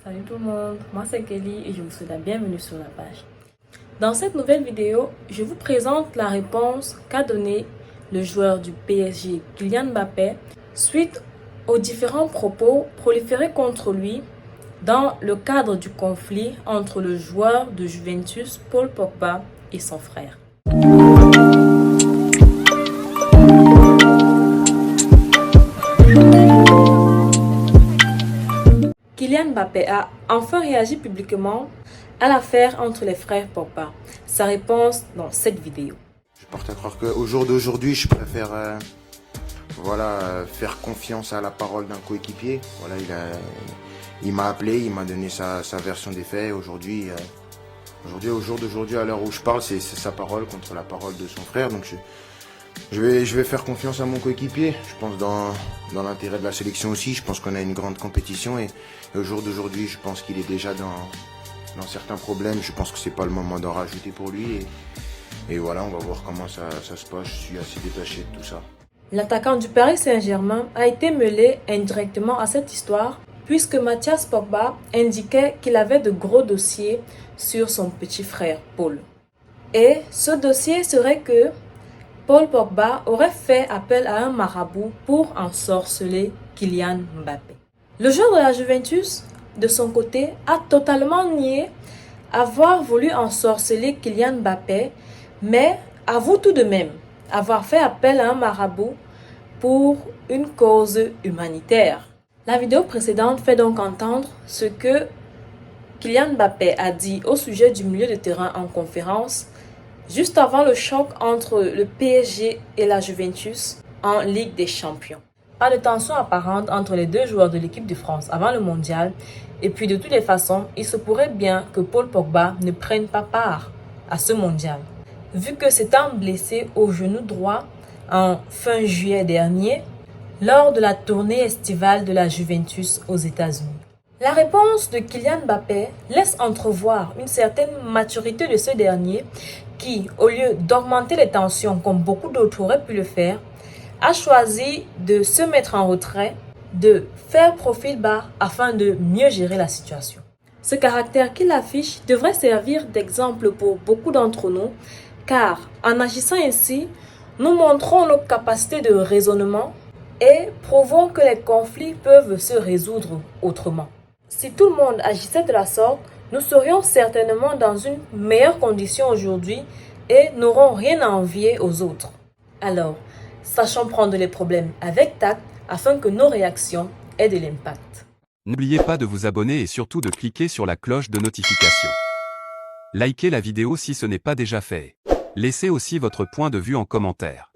Salut tout le monde, moi c'est Kelly et je vous souhaite la bienvenue sur la page. Dans cette nouvelle vidéo, je vous présente la réponse qu'a donnée le joueur du PSG Kylian Mbappé suite aux différents propos proliférés contre lui dans le cadre du conflit entre le joueur de Juventus Paul Pogba et son frère. Kylian Mbappé a enfin réagi publiquement à l'affaire entre les frères Pogba. Sa réponse dans cette vidéo. Je porte à croire qu'au jour d'aujourd'hui, je préfère faire confiance à la parole d'un coéquipier. Voilà, il m'a appelé, il m'a donné sa version des faits. Aujourd'hui, au jour d'aujourd'hui, à l'heure où je parle, c'est sa parole contre la parole de son frère. Donc je vais faire confiance à mon coéquipier. Je pense dans l'intérêt de la sélection aussi. Je pense qu'on a une grande compétition et au jour d'aujourd'hui, je pense qu'il est déjà dans certains problèmes. Je pense que c'est pas le moment d'en rajouter pour lui. Et voilà, on va voir comment ça se passe. Je suis assez détaché de tout ça. L'attaquant du Paris Saint-Germain a été mêlé indirectement à cette histoire puisque Mathias Pogba indiquait qu'il avait de gros dossiers sur son petit frère Paul. Et ce dossier serait que Paul Pogba aurait fait appel à un marabout pour ensorceler Kylian Mbappé. Le joueur de la Juventus, de son côté, a totalement nié avoir voulu ensorceler Kylian Mbappé, mais avoue tout de même avoir fait appel à un marabout pour une cause humanitaire. La vidéo précédente fait donc entendre ce que Kylian Mbappé a dit au sujet du milieu de terrain en conférence juste avant le choc entre le PSG et la Juventus en Ligue des Champions. Pas de tension apparente entre les deux joueurs de l'équipe de France avant le mondial et puis de toutes les façons, il se pourrait bien que Paul Pogba ne prenne pas part à ce mondial, vu que s'étant blessé au genou droit en fin juillet dernier lors de la tournée estivale de la Juventus aux États-Unis. La réponse de Kylian Mbappé laisse entrevoir une certaine maturité de ce dernier qui, au lieu d'augmenter les tensions comme beaucoup d'autres auraient pu le faire, a choisi de se mettre en retrait, de faire profil bas afin de mieux gérer la situation. Ce caractère qu'il affiche devrait servir d'exemple pour beaucoup d'entre nous, car en agissant ainsi, nous montrons nos capacités de raisonnement et prouvons que les conflits peuvent se résoudre autrement. Si tout le monde agissait de la sorte, nous serions certainement dans une meilleure condition aujourd'hui et n'aurons rien à envier aux autres. Alors, sachons prendre les problèmes avec tact afin que nos réactions aient de l'impact. N'oubliez pas de vous abonner et surtout de cliquer sur la cloche de notification. Likez la vidéo si ce n'est pas déjà fait. Laissez aussi votre point de vue en commentaire.